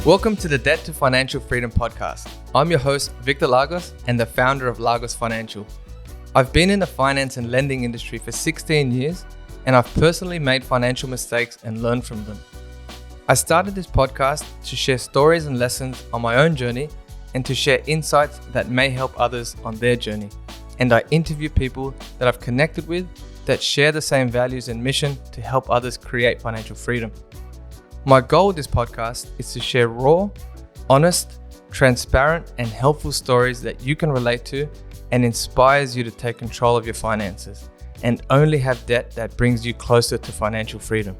Welcome to the Debt to Financial Freedom podcast. I'm your host, Victor Lagos, and the founder of Lagos Financial. I've been in the finance and lending industry for 16 years, and I've personally made financial mistakes and learned from them. I started this podcast to share stories and lessons on my own journey and to share insights that may help others on their journey. And I interview people that I've connected with that share the same values and mission to help others create financial freedom. My goal with this podcast is to share raw, honest, transparent, and helpful stories that you can relate to and inspires you to take control of your finances and only have debt that brings you closer to financial freedom.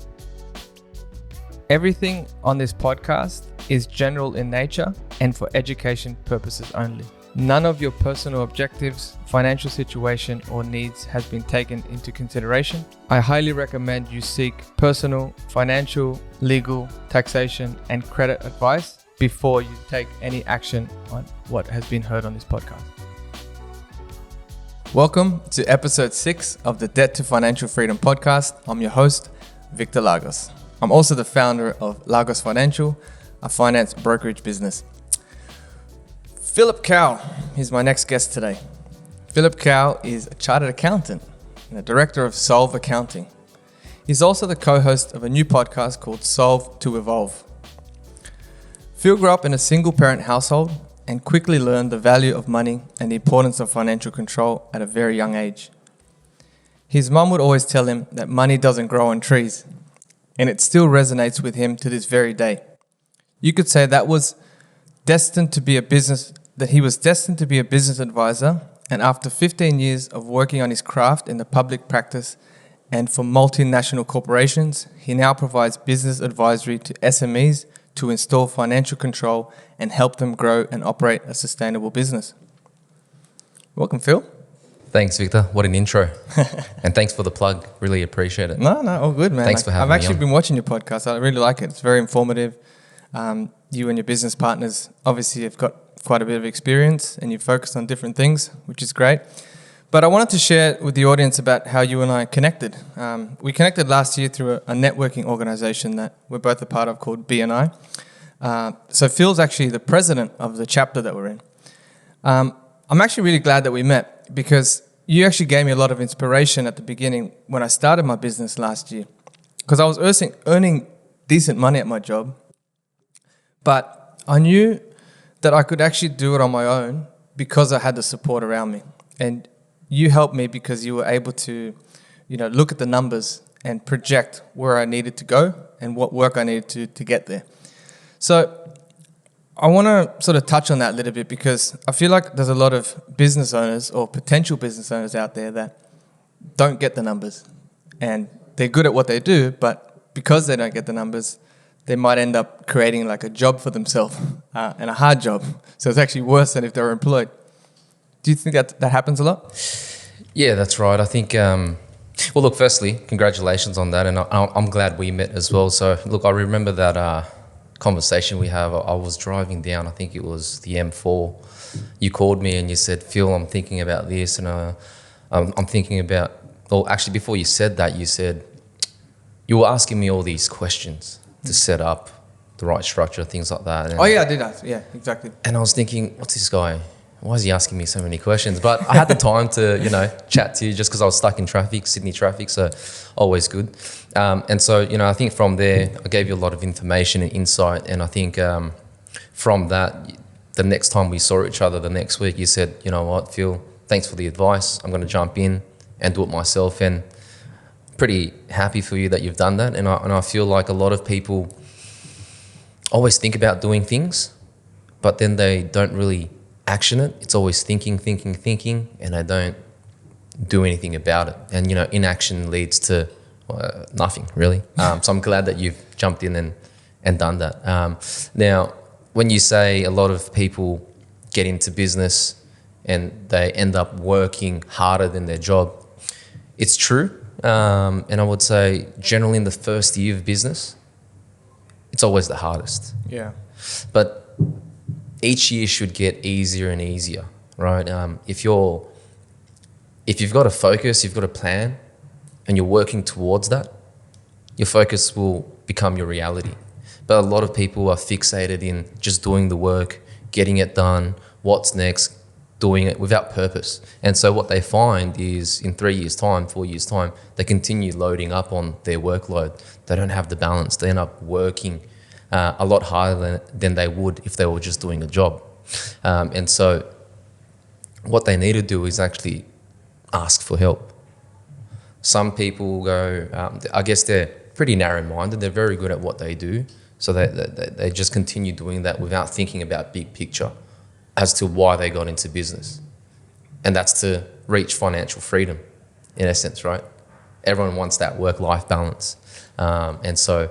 Everything on this podcast is general in nature and for education purposes only. None of your personal objectives, financial situation, or needs has been taken into consideration. I highly recommend you seek personal, financial, legal, taxation, and credit advice before you take any action on what has been heard on this podcast. Welcome to episode 6 of the Debt to Financial Freedom podcast. I'm your host, Victor Lagos. I'm also the founder of Lagos Financial, a finance brokerage business. Philip Khao is my next guest today. Philip Khao is a chartered accountant and a director of Solve Accounting. He's also the co-host of a new podcast called Solve to Evolve. Phil grew up in a single-parent household and quickly learned the value of money and the importance of financial control at a very young age. His mum would always tell him that money doesn't grow on trees, and it still resonates with him to this very day. You could say that he was destined to be a business advisor, and after 15 years of working on his craft in the public practice and for multinational corporations, he now provides business advisory to SMEs to install financial control and help them grow and operate a sustainable business. Welcome, Phil. Thanks, Victor. What an intro. And thanks for the plug. Really appreciate it. No, all good, man. Thanks for having me I've actually been watching your podcast. I really like it. It's very informative. You and your business partners obviously have got quite a bit of experience and you focus on different things, which is great. But I wanted to share with the audience about how you and I connected. We connected last year through a networking organization that we're both a part of called BNI. So Phil's actually the president of the chapter that we're in. I'm actually really glad that we met because you actually gave me a lot of inspiration at the beginning when I started my business last year. Because I was earning decent money at my job, but I knew that I could actually do it on my own because I had the support around me. And you helped me because you were able to, look at the numbers and project where I needed to go and what work I needed to get there. So I want to sort of touch on that a little bit because I feel like there's a lot of business owners or potential business owners out there that don't get the numbers. And they're good at what they do, but because they don't get the numbers, they might end up creating like a job for themselves and a hard job. So it's actually worse than if they were employed. Do you think that happens a lot? Yeah, that's right. I think, look, firstly, congratulations on that. And I'm glad we met as well. So look, I remember that conversation we have. I was driving down, I think it was the M4. You called me and you said, Phil, I'm thinking about this. And I'm thinking about, actually before you said that, you said, you were asking me all these questions to set up the right structure, things like that. And I did ask. Yeah, exactly. And I was thinking, what's this guy? Why is he asking me so many questions? But I had the time to, chat to you just because I was stuck in traffic, Sydney traffic, so always good. And so, I think from there, I gave you a lot of information and insight. And I think from that, the next time we saw each other the next week, you said, you know what, Phil, thanks for the advice. I'm going to jump in and do it myself. And pretty happy for you that you've done that. And I feel like a lot of people always think about doing things, but then they don't really action it. It's always thinking, and they don't do anything about it. And, inaction leads to nothing really. So I'm glad that you've jumped in and done that. Now, when you say a lot of people get into business and they end up working harder than their job, it's true. And I would say generally in the first year of business, it's always the hardest. Yeah. But each year should get easier and easier, right? If you've got a focus, you've got a plan, and you're working towards that, your focus will become your reality. But a lot of people are fixated in just doing the work, getting it done, what's next, doing it without purpose. And so what they find is in 3 years' time, 4 years' time, they continue loading up on their workload. They don't have the balance. They end up working a lot harder than they would if they were just doing a job. And so what they need to do is actually ask for help. Some people go, I guess they're pretty narrow-minded. They're very good at what they do. So they just continue doing that without thinking about big picture as to why they got into business. And that's to reach financial freedom, in essence, right? Everyone wants that work-life balance. And so,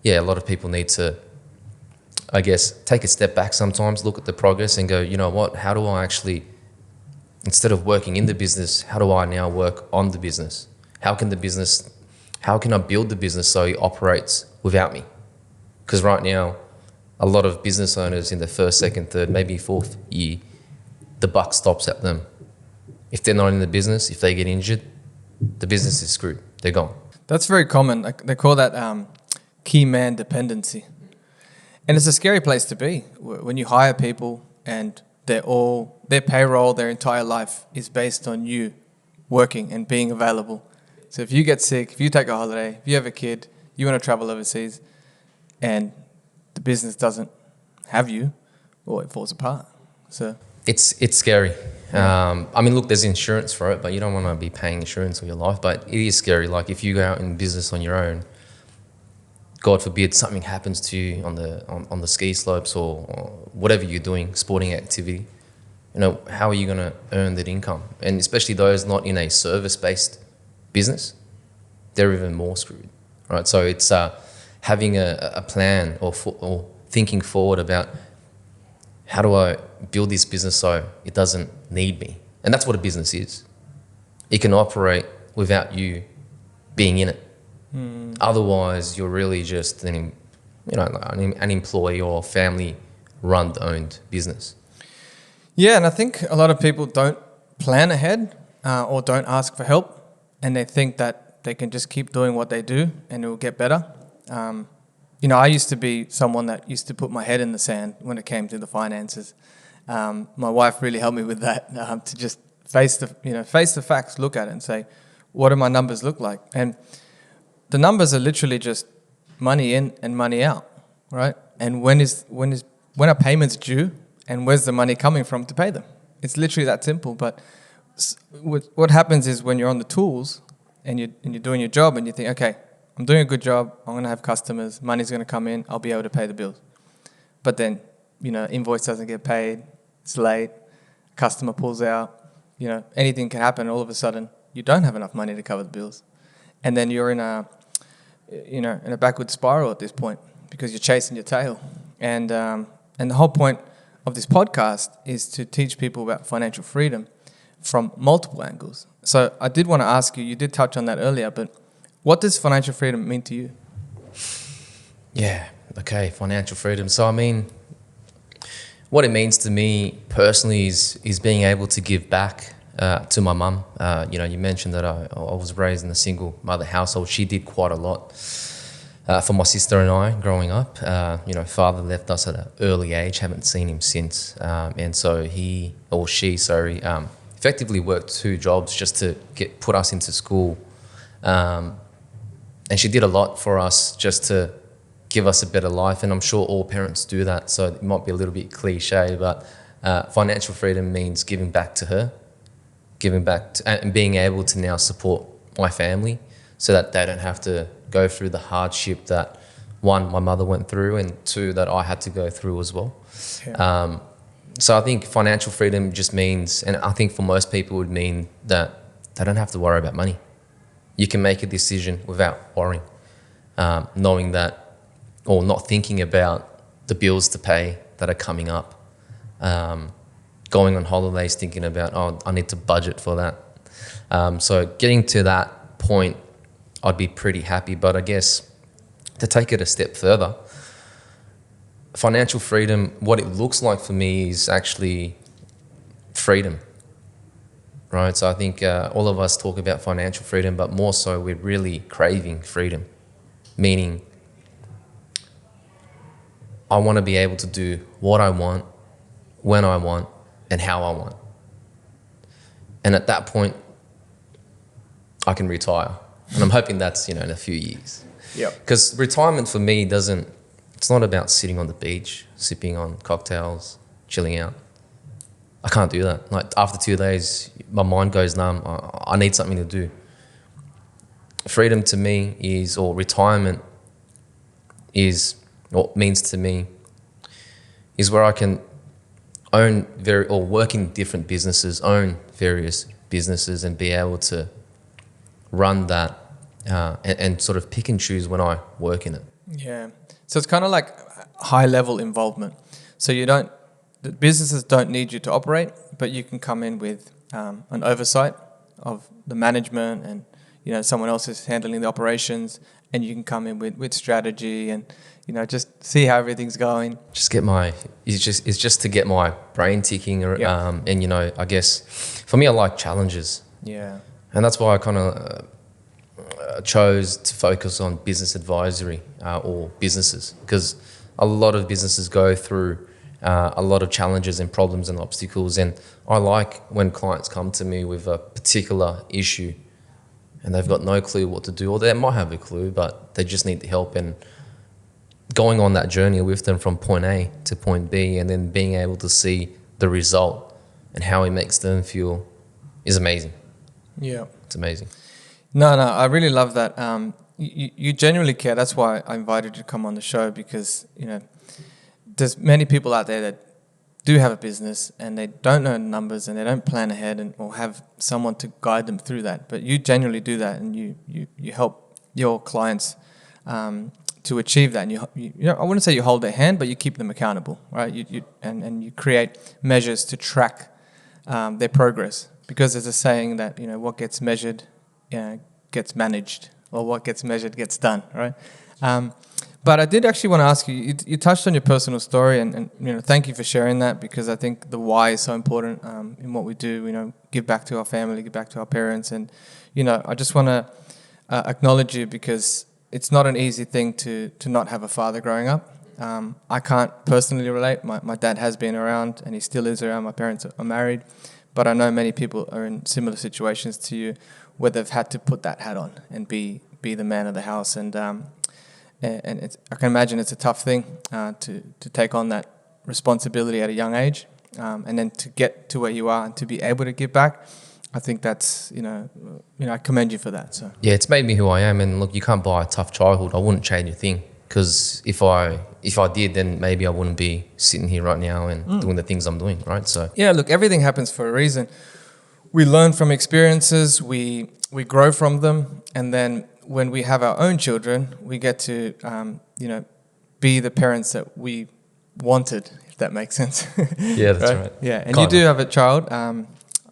yeah, a lot of people need to, I guess, take a step back sometimes, look at the progress and go, you know what, how do I actually, instead of working in the business, how do I now work on the business? How can I build the business so it operates without me? Because right now, a lot of business owners in the first, second, third, maybe fourth year, the buck stops at them. If they're not in the business, if they get injured, the business is screwed. They're gone. That's very common. They call that key man dependency. And it's a scary place to be when you hire people and their payroll, their entire life is based on you working and being available. So if you get sick, if you take a holiday, if you have a kid, you want to travel overseas, and the business doesn't have you, well, it falls apart. So it's scary. I mean, look, there's insurance for it, but you don't want to be paying insurance all your life. But it is scary. Like if you go out in business on your own, God forbid something happens to you on the ski slopes or whatever you're doing, sporting activity. You know, how are you going to earn that income? And especially those not in a service-based business, they're even more screwed, right? So it's having a plan or thinking forward about how do I build this business so it doesn't need me? And that's what a business is. It can operate without you being in it. Otherwise, you're really just an employee or family-run owned business. Yeah, and I think a lot of people don't plan ahead or don't ask for help, and they think that they can just keep doing what they do and it will get better. I used to be someone that used to put my head in the sand when it came to the finances. My wife really helped me with that, to just face the facts, look at it and say, what do my numbers look like? And the numbers are literally just money in and money out, right? And when are payments due, and where's the money coming from to pay them? It's literally that simple. But what happens is when you're on the tools and you're doing your job and you think, okay, I'm doing a good job, I'm going to have customers, money's going to come in, I'll be able to pay the bills. But then, invoice doesn't get paid, it's late, customer pulls out, anything can happen. All of a sudden, you don't have enough money to cover the bills. And then you're in a backward spiral at this point because you're chasing your tail. And the whole point of this podcast is to teach people about financial freedom from multiple angles. So I did want to ask you did touch on that earlier, but what does financial freedom mean to you? Yeah, okay, financial freedom. So, I mean, what it means to me personally is being able to give back to my mum. You mentioned that I was raised in a single mother household. She did quite a lot for my sister and I growing up. Father left us at an early age, haven't seen him since. And so she effectively worked 2 jobs just to put us into school. And she did a lot for us just to give us a better life. And I'm sure all parents do that. So it might be a little bit cliche, but financial freedom means giving back to her, and being able to now support my family so that they don't have to go through the hardship that, 1, my mother went through, and 2, that I had to go through as well. Yeah. So I think financial freedom just means, and I think for most people would mean that they don't have to worry about money. You can make a decision without worrying, knowing that, or not thinking about the bills to pay that are coming up, going on holidays thinking about, I need to budget for that. So getting to that point, I'd be pretty happy. But I guess to take it a step further, financial freedom, what it looks like for me is actually freedom. Right, so I think all of us talk about financial freedom, but more so we're really craving freedom, meaning I want to be able to do what I want, when I want, and how I want. And at that point, I can retire. And I'm hoping that's, in a few years. Yep. Because retirement for me it's not about sitting on the beach, sipping on cocktails, chilling out. I can't do that. Like after 2 days, my mind goes numb. I need something to do. Freedom to me or retirement what means to me is where I can work in different businesses, own various businesses, and be able to run that and sort of pick and choose when I work in it. Yeah. So it's kind of like high level involvement. So the businesses don't need you to operate, but you can come in with an oversight of the management, and someone else is handling the operations, and you can come in with strategy and just see how everything's going. It's just to get my brain ticking, and I guess for me I like challenges. Yeah. And that's why I kind of chose to focus on business advisory or businesses, because a lot of businesses go through a lot of challenges and problems and obstacles, and I like when clients come to me with a particular issue and they've got no clue what to do, or they might have a clue but they just need help, and going on that journey with them from point A to point B, and then being able to see the result and how it makes them feel is amazing. Yeah. It's amazing. No, I really love that. You genuinely care. That's why I invited you to come on the show, because, there's many people out there that do have a business and they don't know the numbers and they don't plan ahead or have someone to guide them through that. But you genuinely do that, and you help your clients to achieve that. And I wouldn't say you hold their hand, but you keep them accountable, right? And you create measures to track their progress, because there's a saying that what gets measured gets managed, or what gets measured gets done, right? But I did actually want to ask you, you touched on your personal story, and thank you for sharing that, because I think the why is so important in what we do. Give back to our family, give back to our parents, and I just want to acknowledge you, because it's not an easy thing to not have a father growing up. I can't personally relate. My dad has been around, and he still is around. My parents are married, but I know many people are in similar situations to you, where they've had to put that hat on and be the man of the house, and I can imagine it's a tough thing to take on that responsibility at a young age, and then to get to where you are and to be able to give back. I think that's I commend you for that. So yeah, it's made me who I am. And look, you can't buy a tough childhood. I wouldn't change a thing, because if I did, then maybe I wouldn't be sitting here right now and doing the things I'm doing, right? So yeah, look, everything happens for a reason. We learn from experiences, we grow from them, and then when we have our own children, we get to be the parents that we wanted, if that makes sense. Yeah, that's right. Yeah, and you do have a child.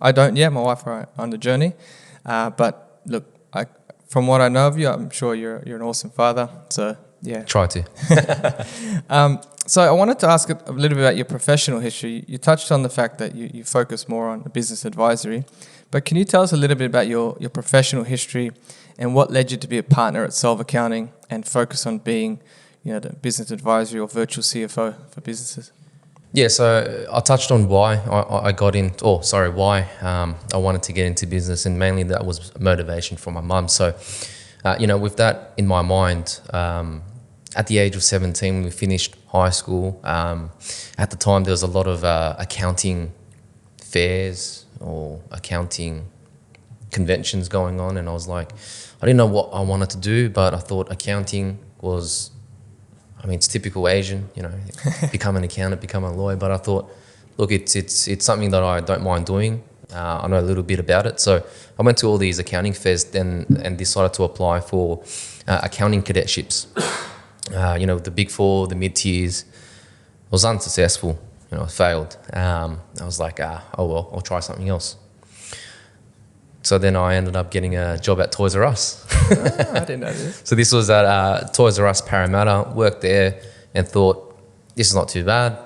I don't yet. My wife are on the journey, but look, from what I know of you, I'm sure you're an awesome father. So yeah, try to. So I wanted to ask a little bit about your professional history. You touched on the fact that you focus more on business advisory, but can you tell us a little bit about your professional history and what led you to be a partner at Solve Accounting and focus on being, the business advisory or virtual CFO for businesses? Yeah, so I touched on why I wanted to get into business, and mainly that was motivation from my mum. So, with that in my mind, at the age of 17, when we finished high school, at the time there was a lot of accounting fairs or accounting conventions going on, and I was like, I didn't know what I wanted to do, but I thought accounting was, it's typical Asian, become an accountant, become a lawyer. But I thought, look, it's something that I don't mind doing. I know a little bit about it. So I went to all these accounting fairs then and decided to apply for accounting cadetships. The big four, the mid-tiers. I was unsuccessful. I failed. I was like, oh well, I'll try something else. So then I ended up getting a job at Toys R Us. I didn't know this. So this was at Toys R Us Parramatta. Worked there and thought, this is not too bad,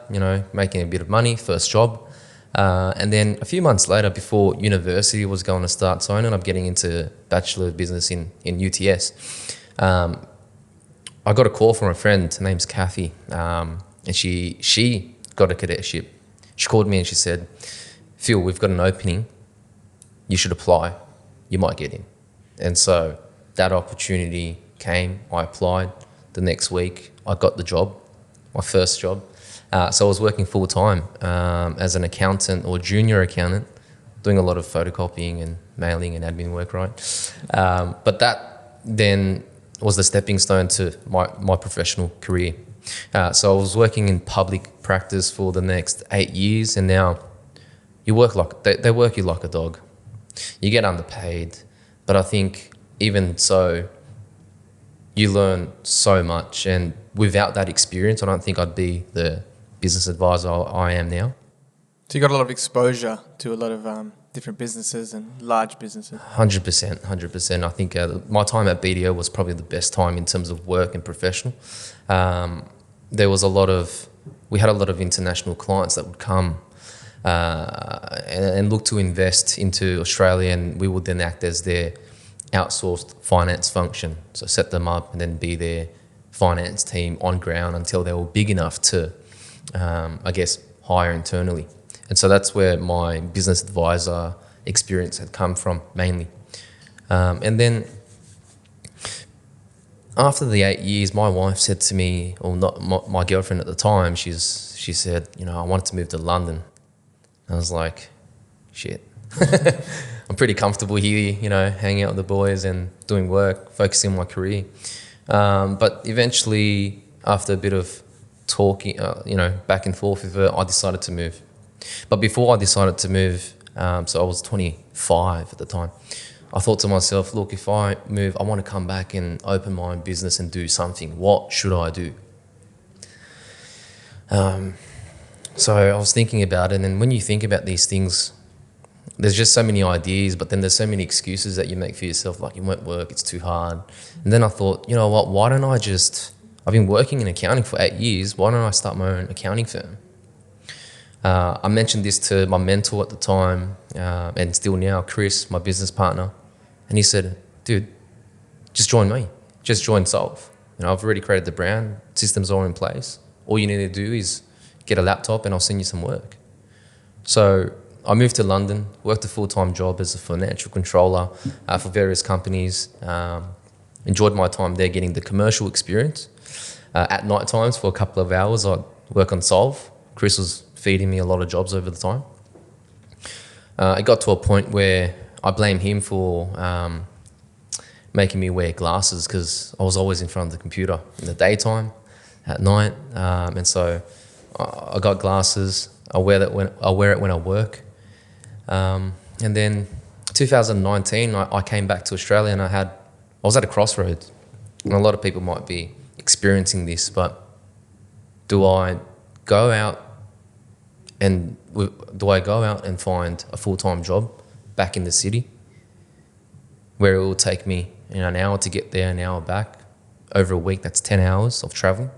making a bit of money, first job. And then a few months later, before university was going to start, so I ended up getting into Bachelor of Business in UTS. I got a call from a friend, her name's Kathy, and she got a cadetship. She called me and she said, Phil, we've got an opening. You should apply. You might get in. And so that opportunity came. I applied. The next week, I got the job, my first job. So I was working full time as an accountant or junior accountant, doing a lot of photocopying and mailing and admin work, right? But that then was the stepping stone to my professional career. So I was working in public practice for the next 8 years, and now you work like they work you like a dog. You get underpaid, but I think even so, you learn so much, and without that experience, I don't think I'd be the business advisor I am now. So you got a lot of exposure to a lot of different businesses and large businesses. 100%. I think my time at BDO was probably the best time in terms of work and professional. There was we had a lot of international clients that would come and look to invest into Australia, and we would then act as their outsourced finance function. So set them up and then be their finance team on ground until they were big enough to, hire internally. And so that's where my business advisor experience had come from mainly. And then after the 8 years, my wife said to me, or not my girlfriend at the time, she said, I wanted to move to London. I was like, shit. I'm pretty comfortable here, hanging out with the boys and doing work, focusing on my career. But eventually, after a bit of talking, back and forth with her, I decided to move. But before I decided to move, so I was 25 at the time, I thought to myself, look, if I move, I want to come back and open my own business and do something. What should I do? So I was thinking about it, and when you think about these things, there's just so many ideas, but then there's so many excuses that you make for yourself, like it won't work, it's too hard. And then I thought, you know what, why don't I I've been working in accounting for 8 years, why don't I start my own accounting firm? I mentioned this to my mentor at the time, and still now, Chris, my business partner, and he said, dude, just join me, just join Solve. I've already created the brand, systems are in place. All you need to do is get a laptop and I'll send you some work. So I moved to London, worked a full-time job as a financial controller for various companies. Enjoyed my time there getting the commercial experience. At night times for a couple of hours, I'd work on Solve. Chris was feeding me a lot of jobs over the time. It got to a point where I blame him for making me wear glasses because I was always in front of the computer in the daytime, at night. And so I got glasses. I wear it when I work. And then 2019, I came back to Australia, and I was at a crossroads. And a lot of people might be experiencing this, but do I go out and find a full-time job back in the city where it will take me an hour to get there, an hour back, over a week, that's 10 hours of travel,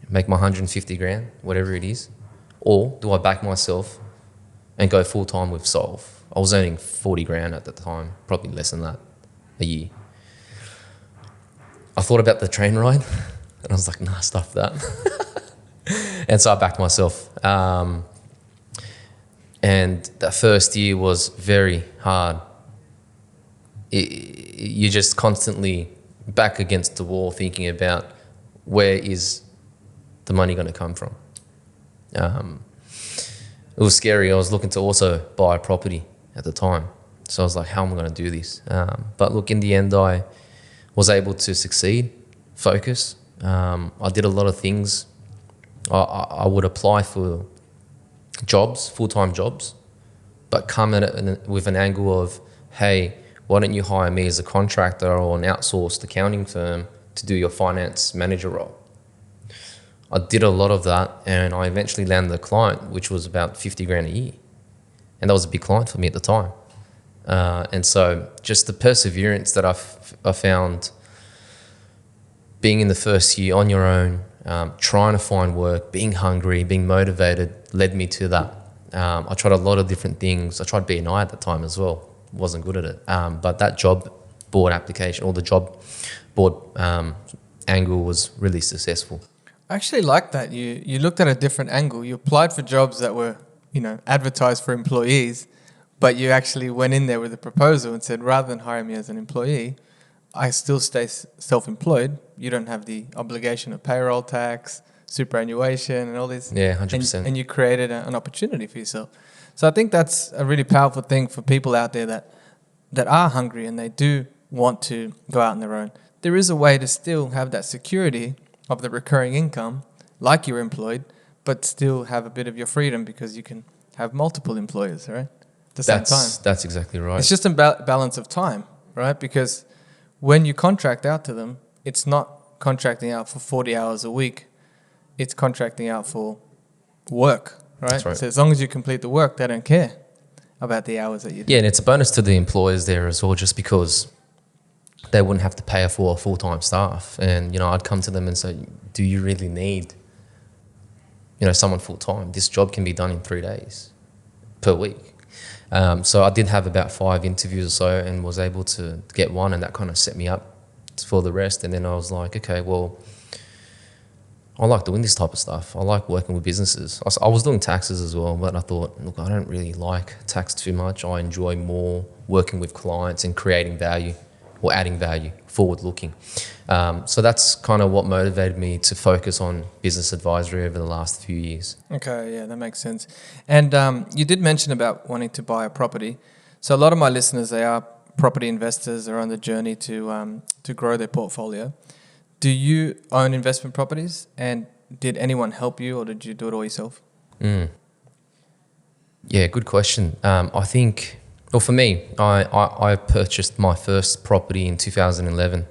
make my 150 grand, whatever it is? Or do I back myself and go full-time with Solve? I was earning 40 grand at the time, probably less than that a year. I thought about the train ride and I was like, nah, stuff that. And so I backed myself. And that first year was very hard. You're just constantly back against the wall thinking about where is the money going to come from. It was scary. I was looking to also buy a property at the time. So I was like, how am I going to do this? But look, in the end, I was able to succeed, focus. I did a lot of things. I would apply for jobs, full-time jobs, but come at it with an angle of, hey, why don't you hire me as a contractor or an outsourced accounting firm to do your finance manager role? I did a lot of that, and I eventually landed a client, which was about 50 grand a year. And that was a big client for me at the time. And so just the perseverance that I found being in the first year on your own, trying to find work, being hungry, being motivated, led me to that. I tried a lot of different things. I tried B&I at the time as well. Wasn't good at it. But that job board application or the job board angle was really successful. I actually like that. You looked at a different angle. You applied for jobs that were, advertised for employees, but you actually went in there with a proposal and said, rather than hire me as an employee, I still stay self-employed. You don't have the obligation of payroll tax, superannuation, and all this. Yeah, 100%. And you created an opportunity for yourself. So I think that's a really powerful thing for people out there that are hungry and they do want to go out on their own. There is a way to still have that security of the recurring income, like you're employed, but still have a bit of your freedom because you can have multiple employers, right? At the same time. That's exactly right. It's just a balance of time, right? Because when you contract out to them, it's not contracting out for 40 hours a week. It's contracting out for work, right? That's right. So as long as you complete the work, they don't care about the hours that you do. Yeah, and it's a bonus to the employers there as well, just because they wouldn't have to pay for full-time staff. And, I'd come to them and say, do you really need, someone full-time? This job can be done in 3 days per week. So I did have about 5 interviews or so and was able to get one, and that kind of set me up for the rest. And then I was like, okay, well, I like doing this type of stuff. I like working with businesses. I was doing taxes as well, but I thought, look, I don't really like tax too much. I enjoy more working with clients and creating value or adding value, forward-looking. So that's kind of what motivated me to focus on business advisory over the last few years. Okay, yeah, that makes sense. And you did mention about wanting to buy a property. So a lot of my listeners, they are property investors, are on the journey to grow their portfolio. Do you own investment properties? And did anyone help you, or did you do it all yourself? Yeah, good question. I think, well, for me, I purchased my first property in 2011.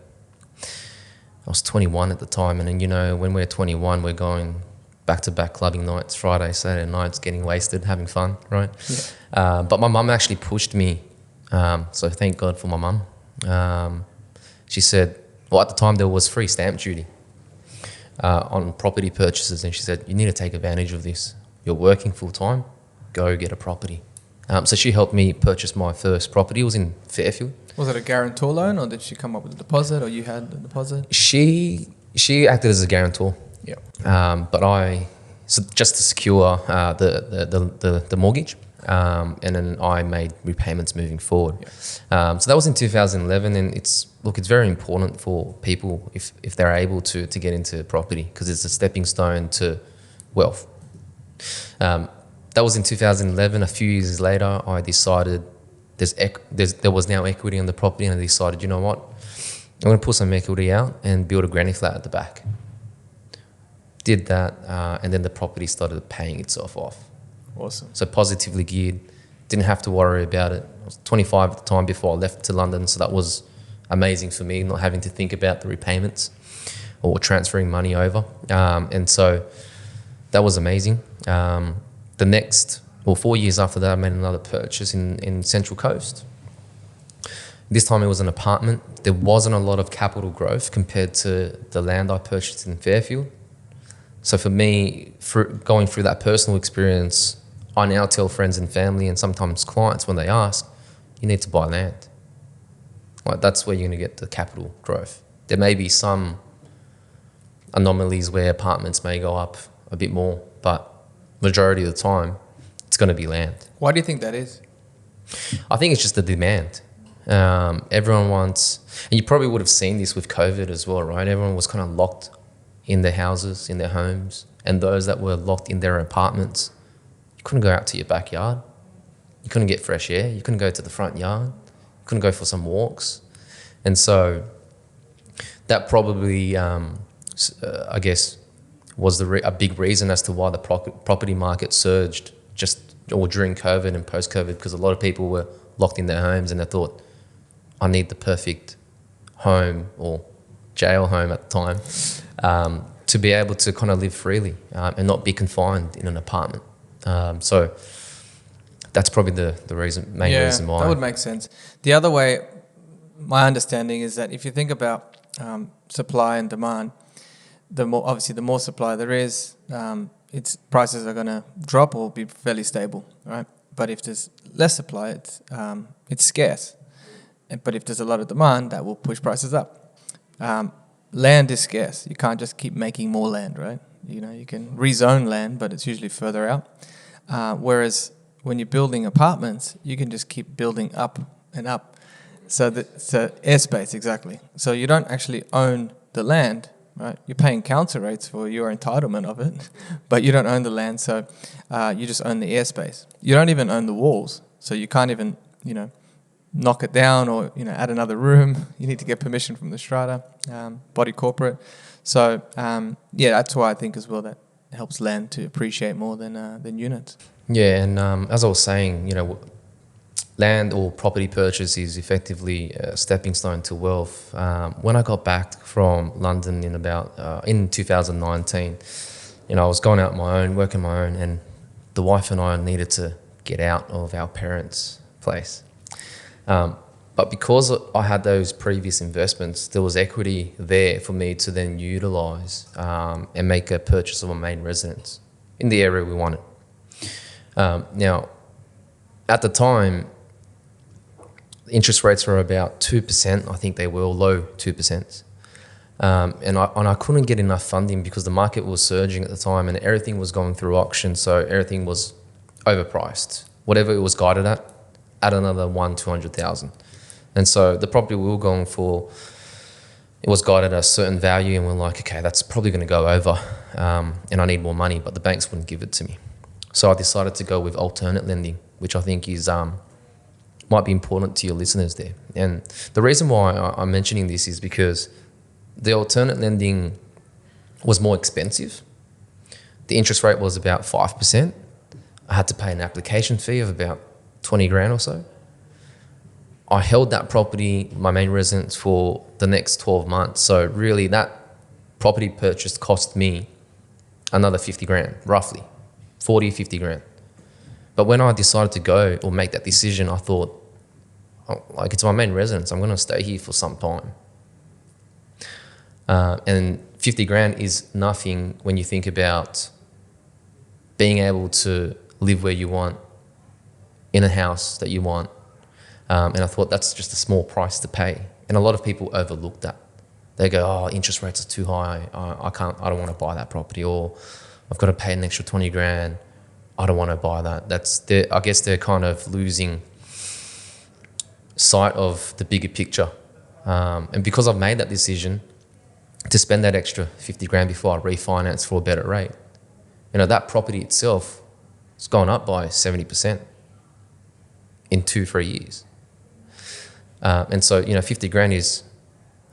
I was 21 at the time, and then, when we're 21, we're going back-to-back clubbing nights, Friday, Saturday nights, getting wasted, having fun, right? Yeah. But my mum actually pushed me, so thank God for my mum. She said, well, at the time there was free stamp duty on property purchases, and she said, you need to take advantage of this. You're working full-time, go get a property. So she helped me purchase my first property. It was in Fairfield. Was it a guarantor loan, or did she come up with a deposit, or you had the deposit? She acted as a guarantor. Yeah. So just to secure the mortgage, and then I made repayments moving forward. Yeah. So that was in 2011, and it's very important for people if they're able to get into property, because it's a stepping stone to wealth. That was in 2011. A few years later, I decided there was now equity on the property, and I decided, you know what, I'm going to put some equity out and build a granny flat at the back. Did that, and then the property started paying itself off. Awesome. So positively geared, didn't have to worry about it. I was 25 at the time before I left to London, so that was amazing for me, not having to think about the repayments or transferring money over. And so that was amazing. The next, 4 years after that, I made another purchase in Central Coast. This time it was an apartment. There wasn't a lot of capital growth compared to the land I purchased in Fairfield. So for me, going through that personal experience, I now tell friends and family and sometimes clients when they ask, you need to buy land. Like, that's where you're going to get the capital growth. There may be some anomalies where apartments may go up a bit more, but majority of the time, it's going to be land. Why do you think that is? I think it's just the demand. Everyone wants, and you probably would have seen this with COVID as well, right? Everyone was kind of locked in their houses, in their homes, and those that were locked in their apartments, you couldn't go out to your backyard. You couldn't get fresh air. You couldn't go to the front yard. You couldn't go for some walks. And so that probably, I guess, was a big reason as to why the property market surged during COVID and post-COVID, because a lot of people were locked in their homes and they thought, I need the perfect home or jail home at the time to be able to kind of live freely and not be confined in an apartment. So that's probably the main reason why. That would make sense. The other way, my understanding is that if you think about supply and demand, the more supply there is, its prices are going to drop or be fairly stable, right? But if there's less supply, it's scarce. But if there's a lot of demand, that will push prices up. Land is scarce. You can't just keep making more land, right? You can rezone land, but it's usually further out. Whereas when you're building apartments, you can just keep building up and up. So airspace, exactly. So you don't actually own the land, right? You're paying council rates for your entitlement of it, but you don't own the land, so you just own the airspace. You don't even own the walls, so you can't even, knock it down or, add another room. You need to get permission from the strata, body corporate. So, that's why I think as well that helps land to appreciate more than units. Yeah, and as I was saying, land or property purchase is effectively a stepping stone to wealth. When I got back from London in 2019, I was going out on my own, working my own, and the wife and I needed to get out of our parents' place. But because I had those previous investments, there was equity there for me to then utilise and make a purchase of a main residence in the area we wanted. Now, at the time, interest rates were about 2%. I think they were low 2%. And I couldn't get enough funding because the market was surging at the time and everything was going through auction, so everything was overpriced. Whatever it was guided at, add another 200,000. And so the property we were going for, it was guided at a certain value, and we're like, okay, that's probably going to go over, and I need more money, but the banks wouldn't give it to me. So I decided to go with alternate lending, which I think is might be important to your listeners there. And the reason why I'm mentioning this is because the alternate lending was more expensive. The interest rate was about 5%. I had to pay an application fee of about 20 grand or so. I held that property, my main residence, for the next 12 months. So really that property purchase cost me another 50 grand, roughly 40, 50 grand. But when I decided to go or make that decision, I thought, it's my main residence. I'm going to stay here for some time. And 50 grand is nothing when you think about being able to live where you want, in a house that you want. And I thought that's just a small price to pay. And a lot of people overlook that. They go, interest rates are too high. I don't want to buy that property, or I've got to pay an extra 20 grand. I don't want to buy that. I guess they're kind of losing sight of the bigger picture. And because I've made that decision to spend that extra 50 grand before I refinance for a better rate, that property itself has gone up by 70% in 2-3 years. And so, 50 grand is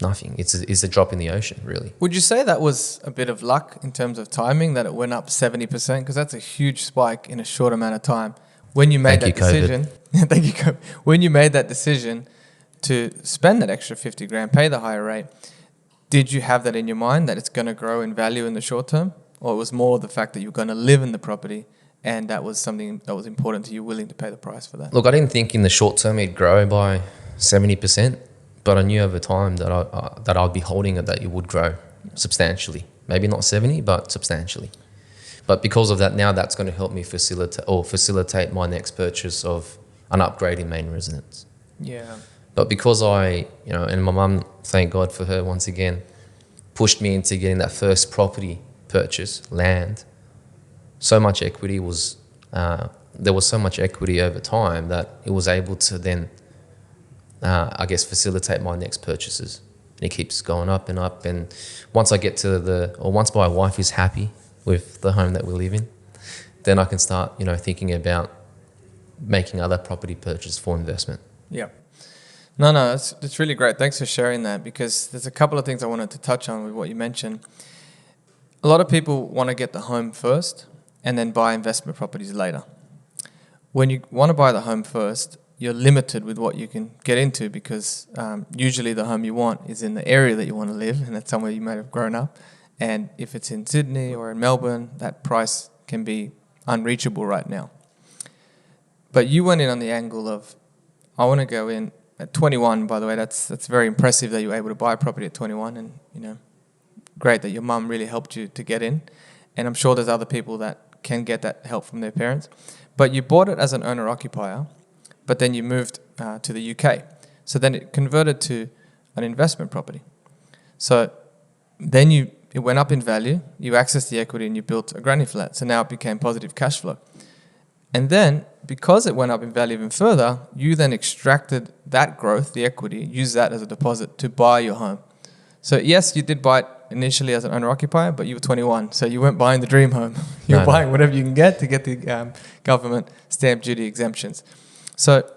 nothing. It's a drop in the ocean, really. Would you say that was a bit of luck in terms of timing, that it went up 70%? Because that's a huge spike in a short amount of time. When you made that decision, thank you, COVID. When you made that decision to spend that extra 50 grand, pay the higher rate, did you have that in your mind that it's going to grow in value in the short term? Or it was more the fact that you're going to live in the property and that was something that was important to you, willing to pay the price for that? Look, I didn't think in the short term it'd grow by 70%, but I knew over time that I'd be holding it, that it would grow substantially. Maybe not 70, but substantially. But because of that, now that's going to help me facilitate my next purchase of an upgrade in main residence. Yeah. But because and my mum, thank God for her once again, pushed me into getting that first property purchase, land. So much equity there was so much equity over time that it was able to then, facilitate my next purchases. And it keeps going up and up. And once I get to once my wife is happy with the home that we live in, then I can start, thinking about making other property purchases for investment. Yeah. No, it's really great. Thanks for sharing that, because there's a couple of things I wanted to touch on with what you mentioned. A lot of people want to get the home first and then buy investment properties later. When you want to buy the home first, you're limited with what you can get into, because usually the home you want is in the area that you want to live, and that's somewhere you might have grown up. And if it's in Sydney or in Melbourne, that price can be unreachable right now. But you went in on the angle of, I want to go in at 21, by the way. That's very impressive that you were able to buy a property at 21, and great that your mum really helped you to get in. And I'm sure there's other people that can get that help from their parents. But you bought it as an owner-occupier, but then you moved to the UK. So then it converted to an investment property. So then you it went up in value, you accessed the equity and you built a granny flat. So now it became positive cash flow. And then because it went up in value even further, you then extracted that growth, the equity, used that as a deposit to buy your home. So yes, you did buy it initially as an owner-occupier, but you were 21, so you weren't buying the dream home. You were buying whatever you can get to get the government stamp duty exemptions. So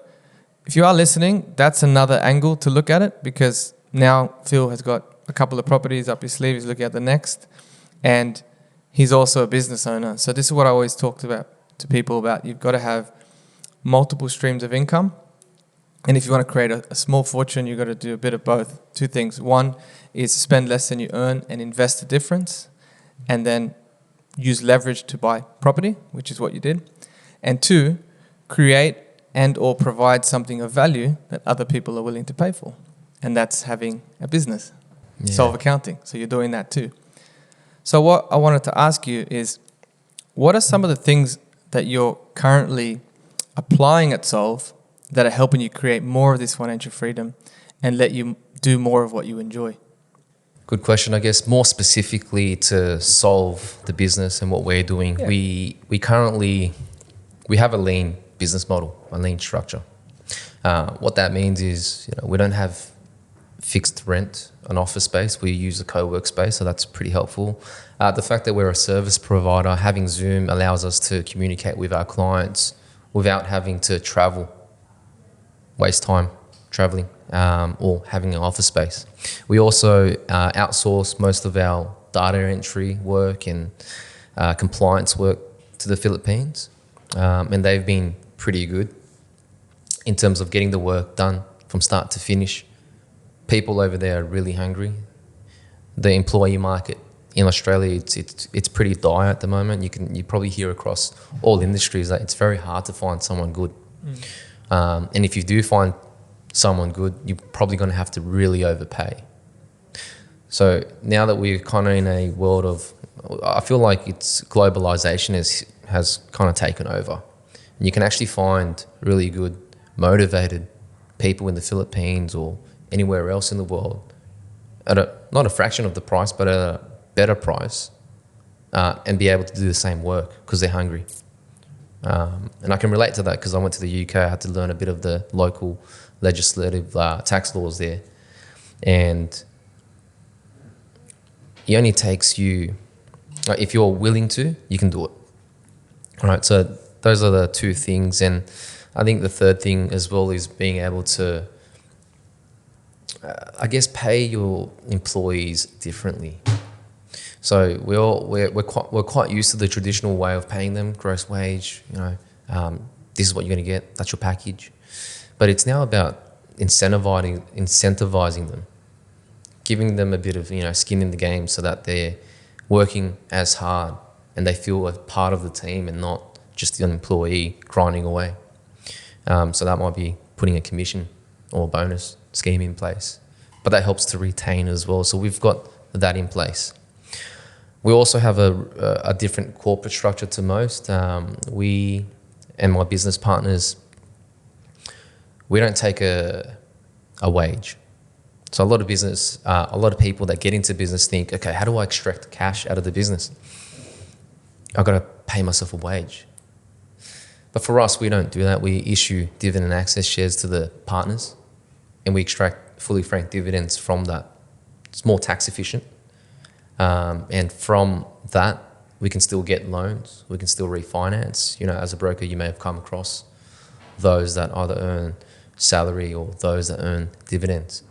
if you are listening, that's another angle to look at it, because now Phil has got a couple of properties up his sleeve. He's looking at the next, and he's also a business owner. So this is what I always talked about to people about. You've got to have multiple streams of income. And if you want to create a small fortune, you've got to do a bit of both. Two things. One is spend less than you earn and invest the difference, and then use leverage to buy property, which is what you did. And two, create and or provide something of value that other people are willing to pay for. And that's having a business, Solve Accounting. So you're doing that too. So what I wanted to ask you is, what are some of the things that you're currently applying at Solve that are helping you create more of this financial freedom and let you do more of what you enjoy? Good question. I guess more specifically to Solve the business and what we're doing, we currently have a lean business model, a lean structure. What that means is, we don't have fixed rent on office space. We use a co-work space, so that's pretty helpful. The fact that we're a service provider, having Zoom allows us to communicate with our clients without having to travel, waste time traveling, or having an office space. We also outsource most of our data entry work and compliance work to the Philippines, and they've been pretty good in terms of getting the work done from start to finish. People over there are really hungry. The employee market in Australia, it's pretty dire at the moment. You probably hear across all industries that it's very hard to find someone good. And if you do find someone good, you're probably going to have to really overpay. So now that we're kind of in a world of, I feel like it's globalization has kind of taken over. And you can actually find really good, motivated people in the Philippines or anywhere else in the world at not a fraction of the price, but at a better price, and be able to do the same work because they're hungry. And I can relate to that because I went to the UK. I had to learn a bit of the local legislative tax laws there. And it only takes you, if you're willing to, you can do it. All right, so those are the two things. And I think the third thing as well is being able to, I guess, pay your employees differently. So we're quite used to the traditional way of paying them, gross wage. This is what you're going to get. That's your package. But it's now about incentivizing them, giving them a bit of skin in the game, so that they're working as hard and they feel a part of the team and not just an employee grinding away. So that might be putting a commission or a bonus scheme in place, but that helps to retain as well. So we've got that in place. We also have a different corporate structure to most. We and my business partners, we don't take a wage. So a lot of people that get into business think, okay, how do I extract cash out of the business? I've got to pay myself a wage. But for us, we don't do that. We issue dividend access shares to the partners, and we extract fully franked dividends from that. It's more tax efficient. And from that, we can still get loans. We can still refinance. As a broker, you may have come across those that either earn salary or those that earn dividends.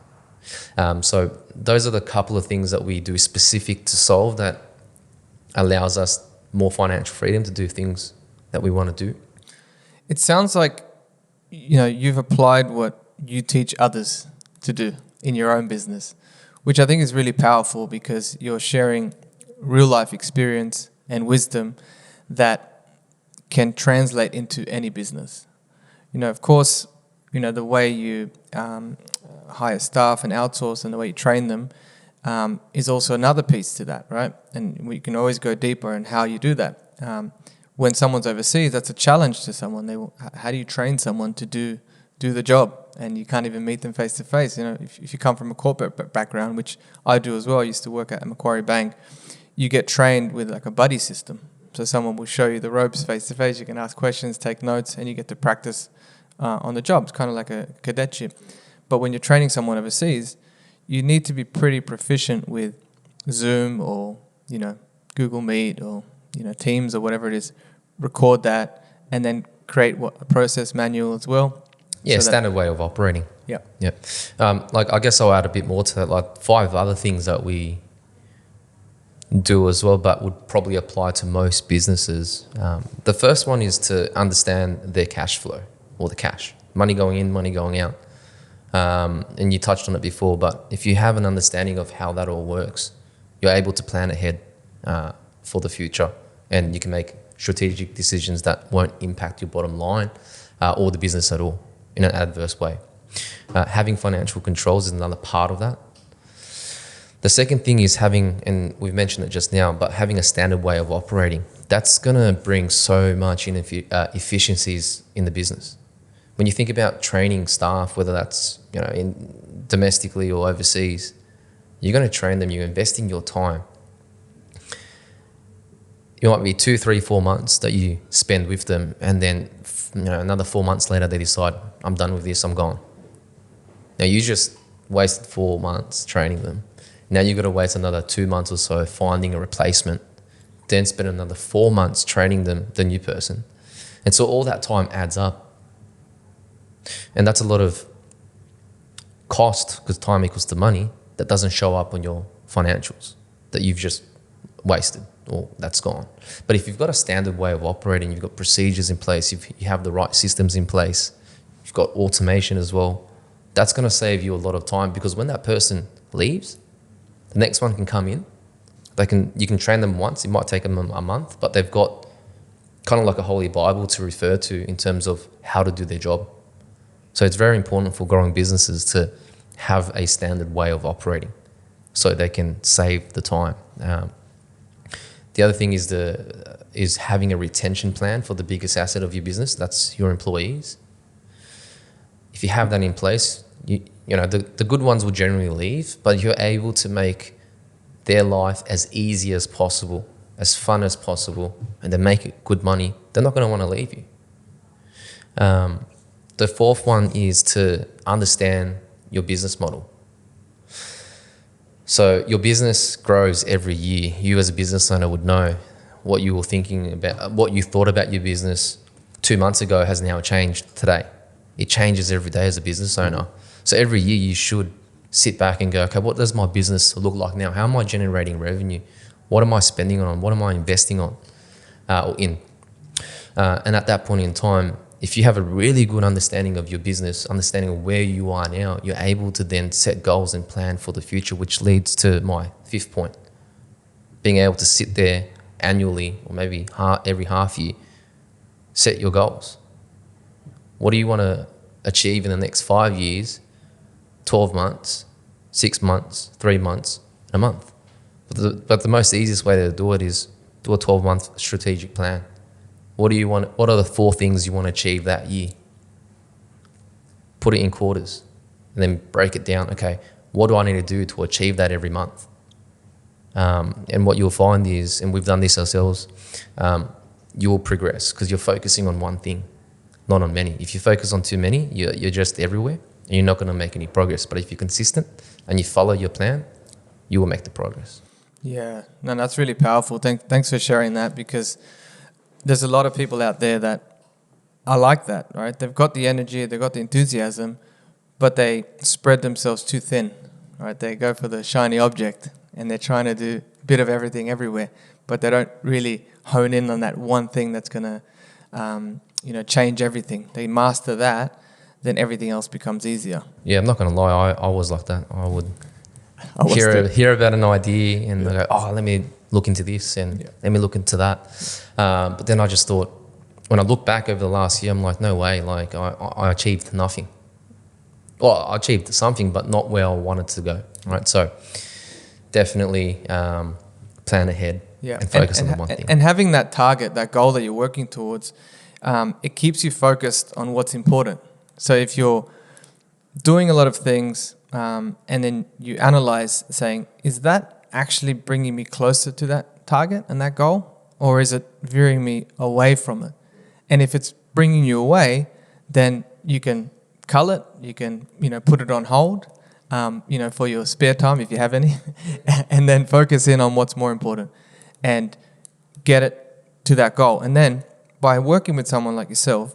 So those are the couple of things that we do specific to Solve that allows us more financial freedom to do things that we want to do. It sounds like you've applied what you teach others to do in your own business, which I think is really powerful because you're sharing real life experience and wisdom that can translate into any business. Of course, the way you hire staff and outsource and the way you train them is also another piece to that, right? And we can always go deeper in how you do that. When someone's overseas, that's a challenge to someone. How do you train someone to do the job? and you can't even meet them face to face. You know, if you come from a corporate background, which I do as well, I used to work at Macquarie Bank, you get trained with like a buddy system. So someone will show you the ropes face to face. You can ask questions, take notes, and you get to practice on the job. It's kind of like a cadetship. But when you're training someone overseas, you need to be pretty proficient with Zoom or, you know, Google Meet or, you know, Teams or whatever it is. Record that and then create a process manual as well. Yeah, so standard way of operating. Yeah. Yeah. Like, I guess I'll add a bit more to that, like 5 other things that we do as well, but would probably apply to most businesses. The first one is to understand their cash flow, or the cash, money going in, money going out. And you touched on it before, but if you have an understanding of how that all works, you're able to plan ahead for the future, and you can make strategic decisions that won't impact your bottom line or the business at all in an adverse way. Having financial controls is another part of that. The second thing is having, and we've mentioned it just now, but having a standard way of operating. That's going to bring so much efficiencies in the business. When you think about training staff, whether that's, you know, domestically or overseas, you're going to train them, you're investing your time. It might be 2, 3, 4 months that you spend with them, and then, you know, another 4 months later they decide, I'm done with this, I'm gone. Now you just wasted 4 months training them. Now you've got to wait another 2 months or so finding a replacement, then spend another 4 months training them, the new person. And so all that time adds up. And that's a lot of cost, because time equals to money, that doesn't show up on your financials, that you've just wasted, or that's gone. But if you've got a standard way of operating, you've got procedures in place, if you have the right systems in place, you've got automation as well, that's going to save you a lot of time, because when that person leaves, the next one can come in. You can train them once. It might take them a month, but they've got kind of like a holy Bible to refer to in terms of how to do their job. So it's very important for growing businesses to have a standard way of operating so they can save the time. The other thing is having a retention plan for the biggest asset of your business. That's your employees. If you have that in place, you know, the good ones will generally leave, but you're able to make their life as easy as possible, as fun as possible, and they make it good money. They're not going to want to leave you. The fourth one is to understand your business model. So your business grows every year. You as a business owner would know what you were thinking about, what you thought about your business 2 months ago has now changed today. It changes every day as a business owner. So every year you should sit back and go, okay, what does my business look like now? How am I generating revenue? What am I spending on? What am I investing on or in? And at that point in time, if you have a really good understanding of your business, understanding of where you are now, you're able to then set goals and plan for the future, which leads to my fifth point. Being able to sit there annually, or maybe every half year, set your goals. What do you want to achieve in the next 5 years, 12 months, 6 months, 3 months, and a month? But the most easiest way to do it is do a 12-month strategic plan. What do you want? What are the 4 things you want to achieve that year? Put it in quarters and then break it down. Okay, what do I need to do to achieve that every month? And what you'll find is, and we've done this ourselves, you will progress because you're focusing on one thing, not on many. If you focus on too many, you're just everywhere and you're not going to make any progress. But if you're consistent and you follow your plan, you will make the progress. Yeah, no, that's really powerful. Thanks for sharing that, because there's a lot of people out there that are like that, right? They've got the energy, they've got the enthusiasm, but they spread themselves too thin, right? They go for the shiny object and they're trying to do a bit of everything everywhere, but they don't really hone in on that one thing that's going to, change everything. They master that, then everything else becomes easier. Yeah, I'm not going to lie. I was like that. I would hear about an idea and go, oh, let me look into this and let me look into that. But then I just thought, when I look back over the last year, I'm like, no way, like I achieved nothing. Well, I achieved something, but not where I wanted to go, right? So definitely plan ahead and focus on the one thing. And having that target, that goal that you're working towards, it keeps you focused on what's important. So if you're doing a lot of things, and then you analyze saying, is that actually bringing me closer to that target and that goal, or is it veering me away from it? And if it's bringing you away, then you can cull it, you can, put it on hold, for your spare time if you have any, and then focus in on what's more important and get it to that goal. And then by working with someone like yourself,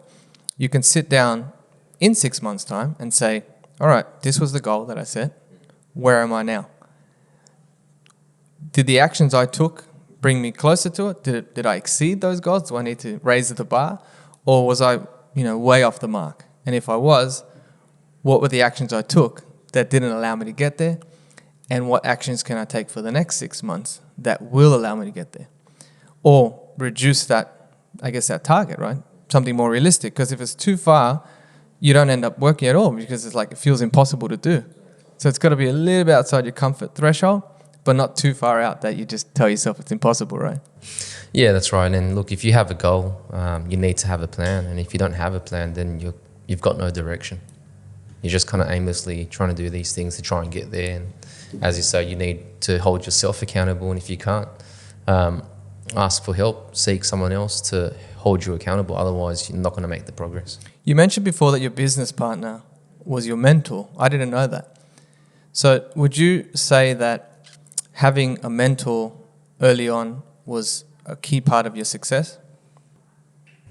you can sit down in 6 months' time and say, all right, this was the goal that I set. Where am I now? Did the actions I took bring me closer to it? Did I exceed those goals? Do I need to raise the bar? Or was I, way off the mark? And if I was, what were the actions I took that didn't allow me to get there? And what actions can I take for the next 6 months that will allow me to get there? Or reduce that target, right? Something more realistic. Because if it's too far, you don't end up working at all because it feels impossible to do. So it's got to be a little bit outside your comfort threshold, but not too far out that you just tell yourself it's impossible, right? Yeah, that's right. And look, if you have a goal, you need to have a plan. And if you don't have a plan, then you've got no direction. You're just kind of aimlessly trying to do these things to try and get there. And as you say, you need to hold yourself accountable. And if you can't, ask for help, seek someone else to hold you accountable. Otherwise, you're not going to make the progress. You mentioned before that your business partner was your mentor. I didn't know that. So would you say that having a mentor early on was a key part of your success?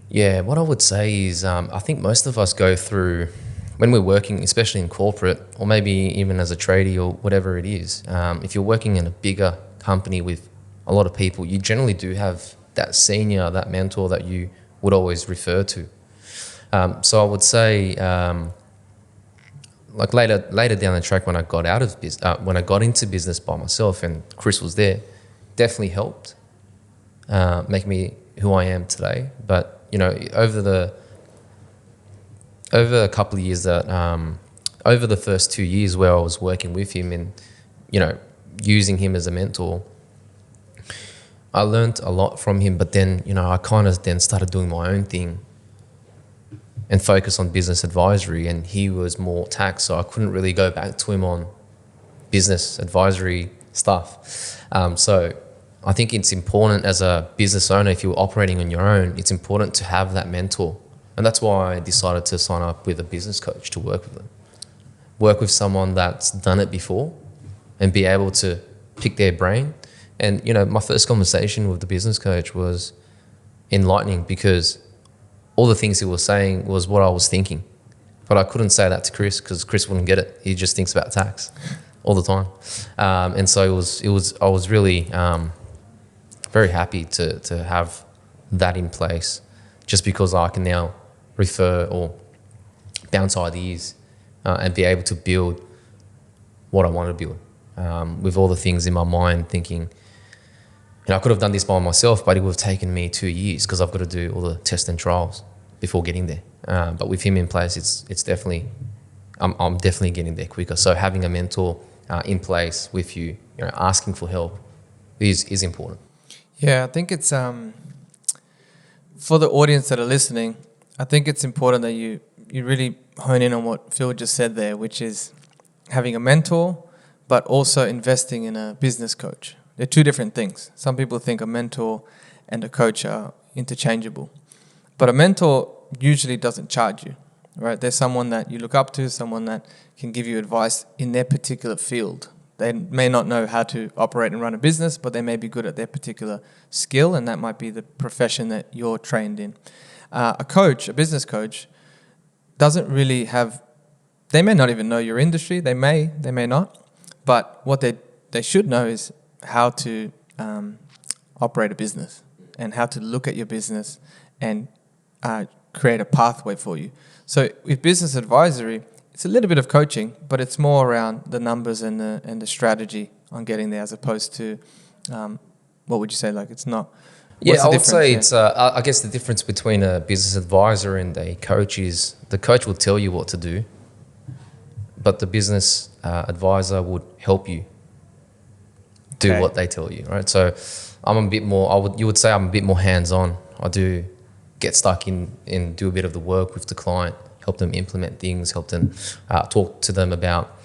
Yeah, what I would say is I think most of us go through, when we're working, especially in corporate or maybe even as a tradie or whatever it is, if you're working in a bigger company with a lot of people, you generally do have that senior, that mentor that you would always refer to. So I would say, later down the track when I got out of when I got into business by myself and Chris was there, definitely helped make me who I am today. But over a couple of years that over the first 2 years where I was working with him and using him as a mentor, I learned a lot from him. But then I kind of then started doing my own thing and focus on business advisory, and he was more tax, so I couldn't really go back to him on business advisory stuff. So I think it's important as a business owner, if you're operating on your own, it's important to have that mentor. And that's why I decided to sign up with a business coach to work with them. Work with someone that's done it before and be able to pick their brain. And, my first conversation with the business coach was enlightening because all the things he was saying was what I was thinking. But I couldn't say that to Chris because Chris wouldn't get it. He just thinks about tax all the time. And so I was really very happy to have that in place, just because I can now refer or bounce ideas and be able to build what I want to build with all the things in my mind thinking, I could have done this by myself, but it would have taken me 2 years because I've got to do all the tests and trials before getting there. But with him in place, it's definitely, I'm definitely getting there quicker. So having a mentor in place with you, asking for help is important. Yeah, I think it's for the audience that are listening, I think it's important that you really hone in on what Phil just said there, which is having a mentor, but also investing in a business coach. They're two different things. Some people think a mentor and a coach are interchangeable. But a mentor usually doesn't charge you, right? They're someone that you look up to, someone that can give you advice in their particular field. They may not know how to operate and run a business, but they may be good at their particular skill, and that might be the profession that you're trained in. A coach, a business coach, doesn't really have, they may not even know your industry, they may not, but what they should know is how to operate a business and how to look at your business and create a pathway for you. So with business advisory, it's a little bit of coaching, but it's more around the numbers and the strategy on getting there, as opposed to what would you say? It's not. Yeah, I would say it's. I guess the difference between a business advisor and a coach is the coach will tell you what to do, but the business advisor would help you do what they tell you, right? So I'm a bit more. You would say I'm a bit more hands-on. I do get stuck in and do a bit of the work with the client, help them implement things, help them talk to them about,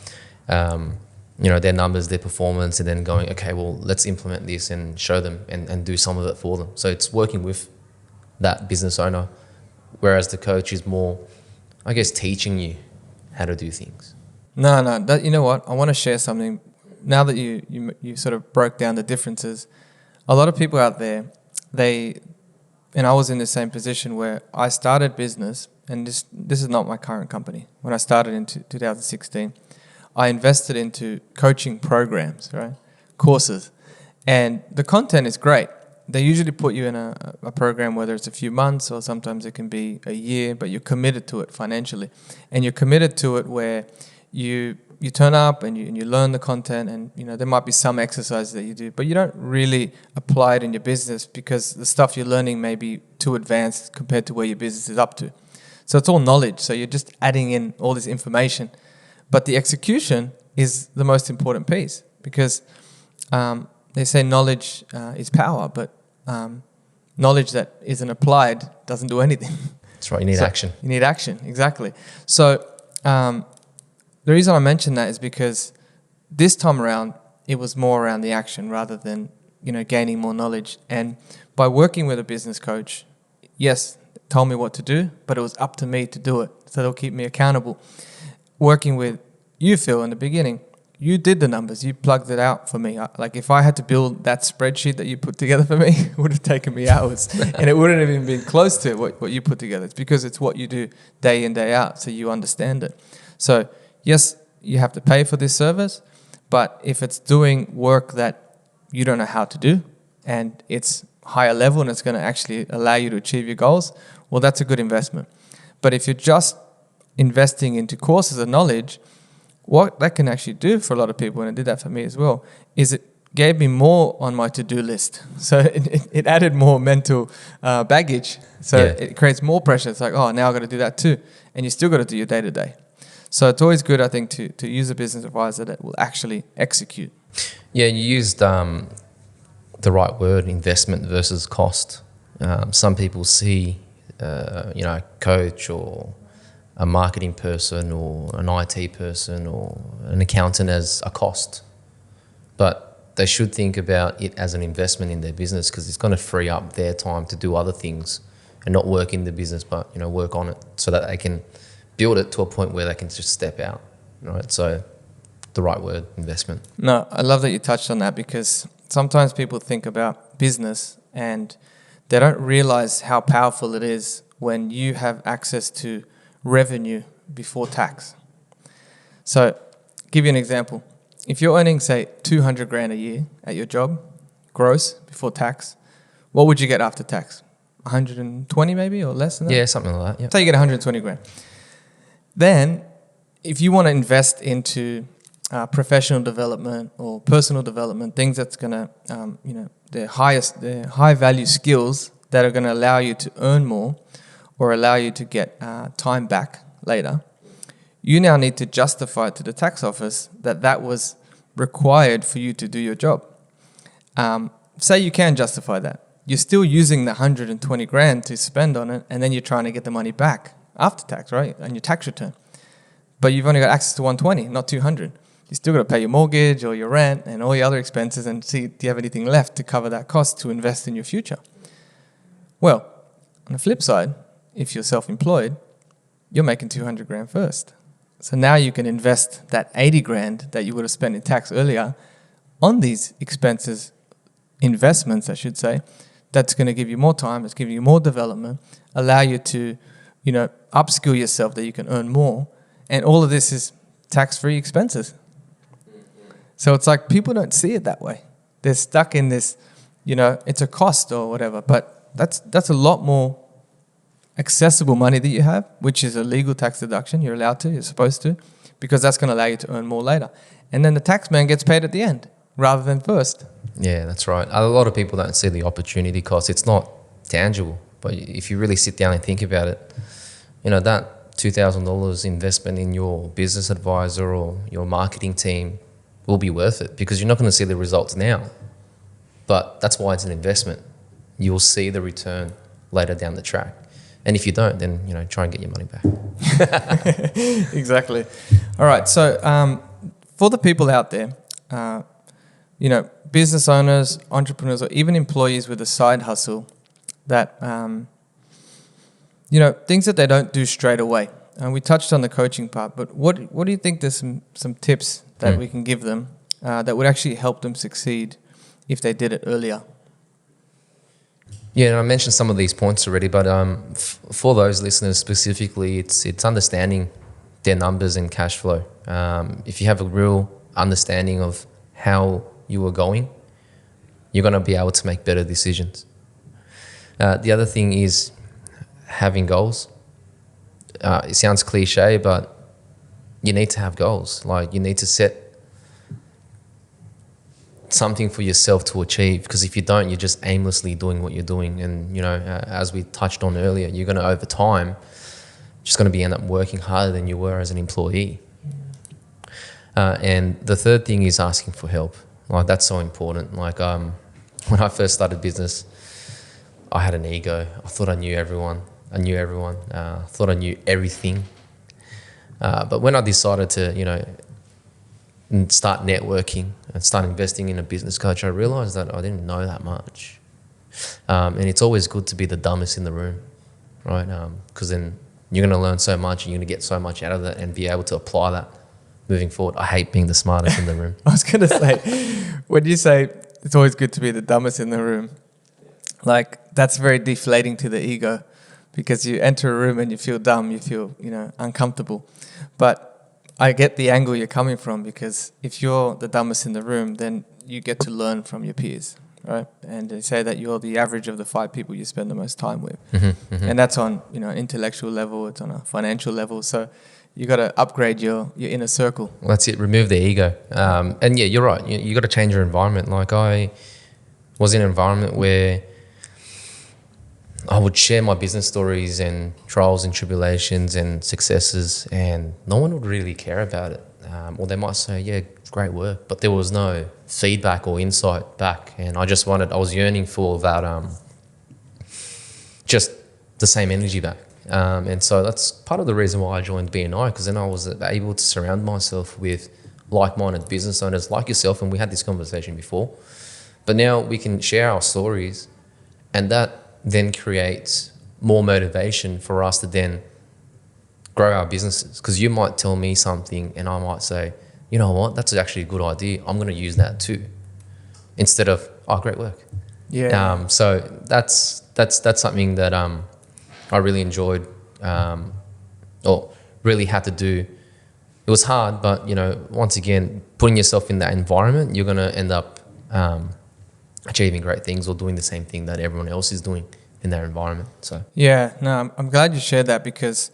their numbers, their performance, and then going, okay, well, let's implement this and show them and do some of it for them. So it's working with that business owner, whereas the coach is more, I guess, teaching you how to do things. No, you know what? I want to share something. Now that you sort of broke down the differences, a lot of people out there, and I was in the same position where I started business, and this is not my current company. When I started in 2016, I invested into coaching programs, right? Courses. And the content is great. They usually put you in a program, whether it's a few months or sometimes it can be a year, but you're committed to it financially. And you're committed to it where you turn up and you learn the content, and there might be some exercises that you do, but you don't really apply it in your business because the stuff you're learning may be too advanced compared to where your business is up to. So it's all knowledge. So you're just adding in all this information. But the execution is the most important piece, because they say knowledge is power, but knowledge that isn't applied doesn't do anything. That's right. You need action. You need action, exactly. So the reason I mention that is because this time around, it was more around the action rather than gaining more knowledge. And by working with a business coach, yes, told me what to do, but it was up to me to do it. So they'll keep me accountable. Working with you, Phil, in the beginning, you did the numbers. You plugged it out for me. Like if I had to build that spreadsheet that you put together for me, it would have taken me hours. And it wouldn't have even been close to what you put together. It's because it's what you do day in, day out, so you understand it. So yes, you have to pay for this service, but if it's doing work that you don't know how to do and it's higher level and it's going to actually allow you to achieve your goals, well, that's a good investment. But if you're just investing into courses of knowledge, what that can actually do for a lot of people, and it did that for me as well, is it gave me more on my to-do list. So it added more mental baggage. So it creates more pressure. It's like, oh, now I've got to do that too. And you still got to do your day-to-day. So it's always good, I think, to use a business advisor that will actually execute. Yeah, you used the right word, investment versus cost. Some people see, a coach or a marketing person or an IT person or an accountant as a cost. But they should think about it as an investment in their business, because it's going to free up their time to do other things and not work in the business, but work on it so that they can build it to a point where they can just step out, right? So the right word, investment. No, I love that you touched on that, because sometimes people think about business and they don't realize how powerful it is when you have access to revenue before tax. So give you an example. If you're earning, say, 200 grand a year at your job, gross, before tax, what would you get after tax? 120 maybe, or less than that? Yeah, something like that. Yeah. Say you get 120 grand. Then, if you want to invest into professional development or personal development, things that's going to, the high value skills that are going to allow you to earn more or allow you to get time back later, you now need to justify to the tax office that was required for you to do your job. Say you can justify that. You're still using the 120 grand to spend on it, and then you're trying to get the money back after tax, right? And your tax return. But you've only got access to 120, not 200. You still got to pay your mortgage or your rent and all your other expenses and see, do you have anything left to cover that cost to invest in your future? Well, on the flip side, if you're self-employed, you're making 200 grand first. So now you can invest that 80 grand that you would have spent in tax earlier on these expenses, investments, I should say, that's going to give you more time, it's giving you more development, allow you to, upskill yourself that you can earn more. And all of this is tax-free expenses. So it's like people don't see it that way. They're stuck in this, it's a cost or whatever. But that's a lot more accessible money that you have, which is a legal tax deduction. You're allowed to, you're supposed to, because that's going to allow you to earn more later. And then the tax man gets paid at the end rather than first. Yeah, that's right. A lot of people don't see the opportunity cost. It's not tangible. But if you really sit down and think about it, that $2,000 investment in your business advisor or your marketing team will be worth it, because you're not going to see the results now. But that's why it's an investment. You'll see the return later down the track. And if you don't, then, you know, try and get your money back. Exactly. All right. So for the people out there, you know, business owners, entrepreneurs, or even employees with a side hustle that, you know, things that they don't do straight away. And we touched on the coaching part, but what do you think there's some tips that we can give them that would actually help them succeed if they did it earlier? Yeah, and I mentioned some of these points already, but for those listeners specifically, it's understanding their numbers and cash flow. If you have a real understanding of how you are going, you're going to be able to make better decisions. The other thing is having goals. It sounds cliche, but you need to have goals. Like, you need to set something for yourself to achieve, because if you don't, you're just aimlessly doing what you're doing. And, you know, as we touched on earlier, you're going to, over time, just going to be end up working harder than you were as an employee. And the third thing is asking for help. Like, that's so important. Like, when I first started business, I had an ego. I thought I knew everyone. Thought I knew everything. But when I decided to, you know, start networking and start investing in a business coach, I realized that I didn't know that much. And it's always good to be the dumbest in the room, right? Because then you're going to learn so much and you're going to get so much out of that and be able to apply that moving forward. I hate being the smartest in the room. I was going to say, when you say it's always good to be the dumbest in the room, like, that's very deflating to the ego, because you enter a room and you feel dumb, you feel, you know, uncomfortable. But I get the angle you're coming from, because if you're the dumbest in the room, then you get to learn from your peers, right? And they say that you're the average of the 5 people you spend the most time with. And that's on, you know, intellectual level, it's on a financial level. So you got to upgrade your inner circle. Well, that's it. Remove the ego. And yeah, you're right. You got to change your environment. Like, I was in an environment where I would share my business stories and trials and tribulations and successes, and no one would really care about it. Or they might say, yeah, great work, but there was no feedback or insight back. And I was yearning for that, just the same energy back. And so that's part of the reason why I joined BNI, because then I was able to surround myself with like-minded business owners like yourself, and we had this conversation before. But now we can share our stories, and that then creates more motivation for us to then grow our businesses. Because you might tell me something and I might say, you know what, that's actually a good idea. I'm going to use that too. Instead of, oh, great work. Yeah. So that's something that I really enjoyed, or really had to do. It was hard, but, you know, once again, putting yourself in that environment, you're going to end up achieving great things or doing the same thing that everyone else is doing in their environment. So yeah, no, I'm glad you shared that, because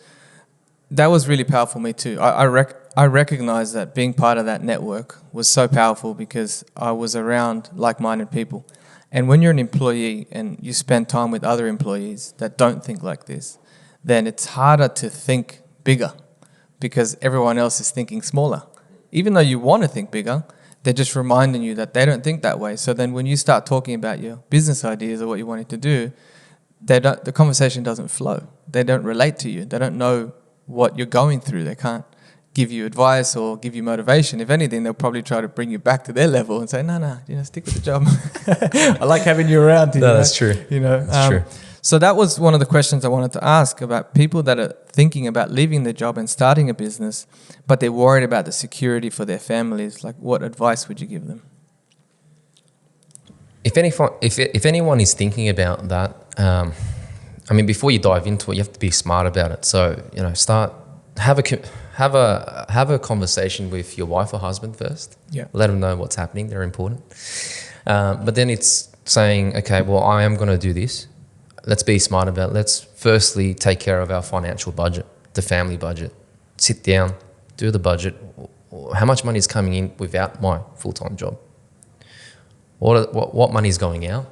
that was really powerful for me too. I recognized that being part of that network was so powerful, because I was around like-minded people. And when you're an employee and you spend time with other employees that don't think like this, then it's harder to think bigger, because everyone else is thinking smaller. Even though you want to think bigger, they're just reminding you that they don't think that way. So then when you start talking about your business ideas or what you wanted to do, the conversation doesn't flow. They don't relate to you. They don't know what you're going through. They can't give you advice or give you motivation. If anything, they'll probably try to bring you back to their level and say, no, you know, stick with the job. I like having you around. No, that's true. You know, that's true. So that was one of the questions I wanted to ask about people that are thinking about leaving their job and starting a business, but they're worried about the security for their families. Like, what advice would you give them? If anyone is thinking about that, I mean, before you dive into it, you have to be smart about it. So, you know, have a conversation with your wife or husband first. Yeah. Let them know what's happening. They're important. But then it's saying, okay, well, I am going to do this. Let's be smart about it. Let's firstly take care of our financial budget, the family budget. Sit down, do the budget. How much money is coming in without my full-time job? What money is going out?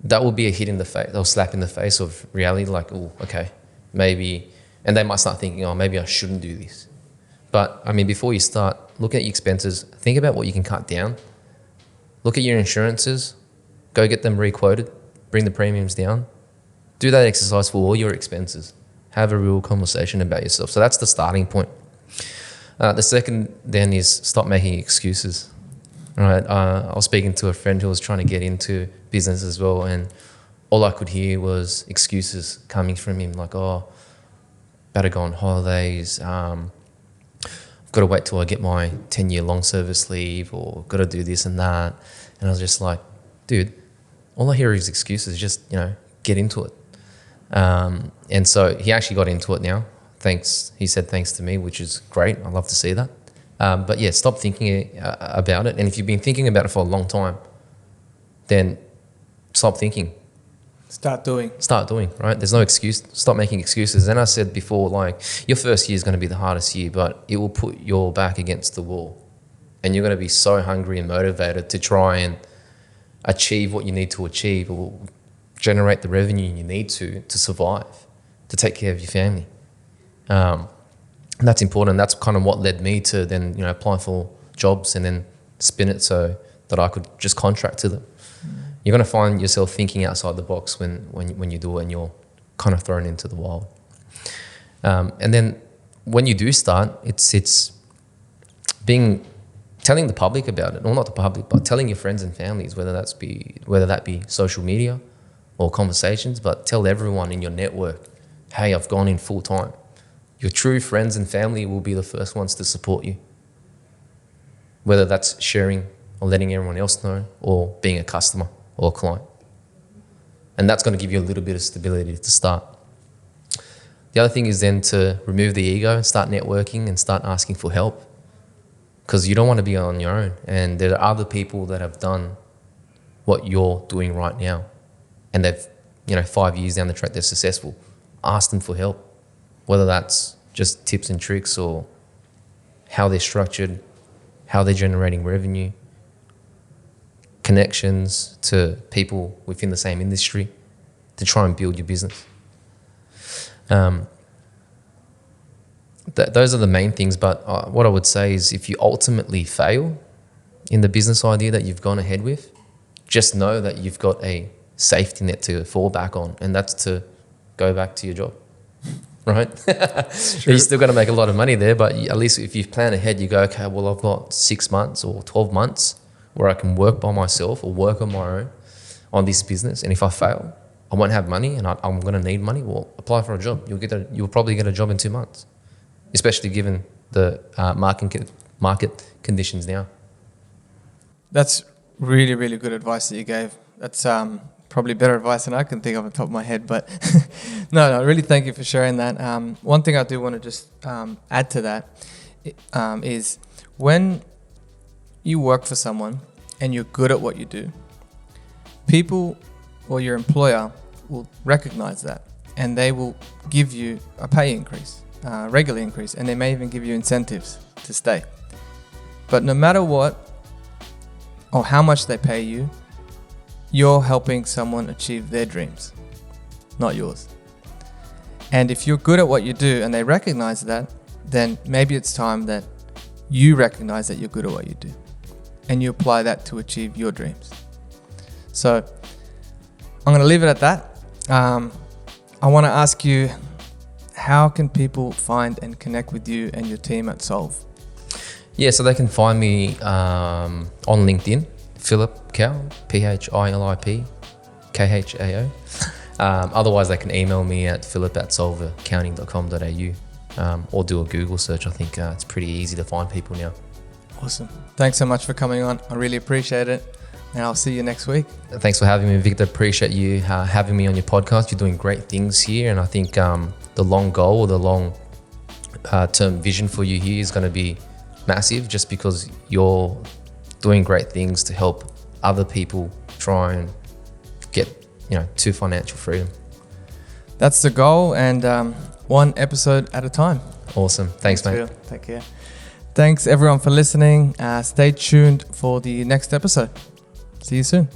That will be a hit in the face, or slap in the face of reality, like, oh, okay, maybe, and they might start thinking, oh, maybe I shouldn't do this. But, I mean, before you start, look at your expenses, think about what you can cut down, look at your insurances, go get them re-quoted, bring the premiums down, Do that exercise for all your expenses. Have a real conversation about yourself. So that's the starting point. The second then is stop making excuses. All right. I was speaking to a friend who was trying to get into business as well, and all I could hear was excuses coming from him, like, oh, better go on holidays. I've got to wait till I get my 10-year long service leave, or got to do this and that. And I was just like, dude, all I hear is excuses. Just, get into it. And so he actually got into it now. He said thanks to me, which is great. I love to see that. But yeah, stop thinking about it. And if you've been thinking about it for a long time, then stop thinking. Start doing, right? There's no excuse. Stop making excuses. And I said before, like, your first year is going to be the hardest year, but it will put your back against the wall. And you're going to be so hungry and motivated to try and achieve what you need to achieve, or generate the revenue you need to survive, to take care of your family. And that's important. That's kind of what led me to then, apply for jobs and then spin it so that I could just contract to them. You're going to find yourself thinking outside the box when you do it, and you're kind of thrown into the wild. And then when you do start, it's telling the public about it, or not the public, but telling your friends and families, whether that be social media or conversations, but tell everyone in your network, hey, I've gone in full time. Your true friends and family will be the first ones to support you, whether that's sharing or letting everyone else know, or being a customer or a client. And that's going to give you a little bit of stability to start. The other thing is then to remove the ego and start networking and start asking for help, because you don't want to be on your own. And there are other people that have done what you're doing right now, and they've, 5 years down the track, they're successful. Ask them for help, whether that's just tips and tricks, or how they're structured, how they're generating revenue, connections to people within the same industry to try and build your business. Those are the main things, but what I would say is, if you ultimately fail in the business idea that you've gone ahead with, just know that you've got a safety net to fall back on, and that's to go back to your job, right? You're still going to make a lot of money there, but at least if you plan ahead, you go, okay, well, I've got 6 months or 12 months where I can work by myself or work on my own on this business, and if I fail, I won't have money, and I'm going to need money. Well, apply for a job. You'll probably get a job in 2 months, especially given the market conditions now. That's really, really good advice that you gave. That's probably better advice than I can think of on top of my head. But no, really thank you for sharing that. One thing I do want to just add to that is, when you work for someone and you're good at what you do, people or your employer will recognize that, and they will give you a pay increase, regular increase, and they may even give you incentives to stay. But no matter what or how much they pay you, you're helping someone achieve their dreams, not yours. And if you're good at what you do and they recognize that, then maybe it's time that you recognize that you're good at what you do, and you apply that to achieve your dreams. So I'm going to leave it at that. I want to ask you, how can people find and connect with you and your team at Solve? Yeah, so they can find me on LinkedIn, Philip Khao, Philip Khao. Otherwise, they can email me at philip@solveaccounting.com.au, or do a Google search. I think it's pretty easy to find people now. Awesome. Thanks so much for coming on. I really appreciate it. And I'll see you next week. Thanks for having me, Victor. Appreciate you having me on your podcast. You're doing great things here. And I think the long goal, or the long term vision for you here is going to be massive, just because you're doing great things to help other people try and get, to financial freedom. That's the goal, and one episode at a time. Awesome. Thanks, mate. Phil. Take care. Thanks everyone for listening. Stay tuned for the next episode. See you soon.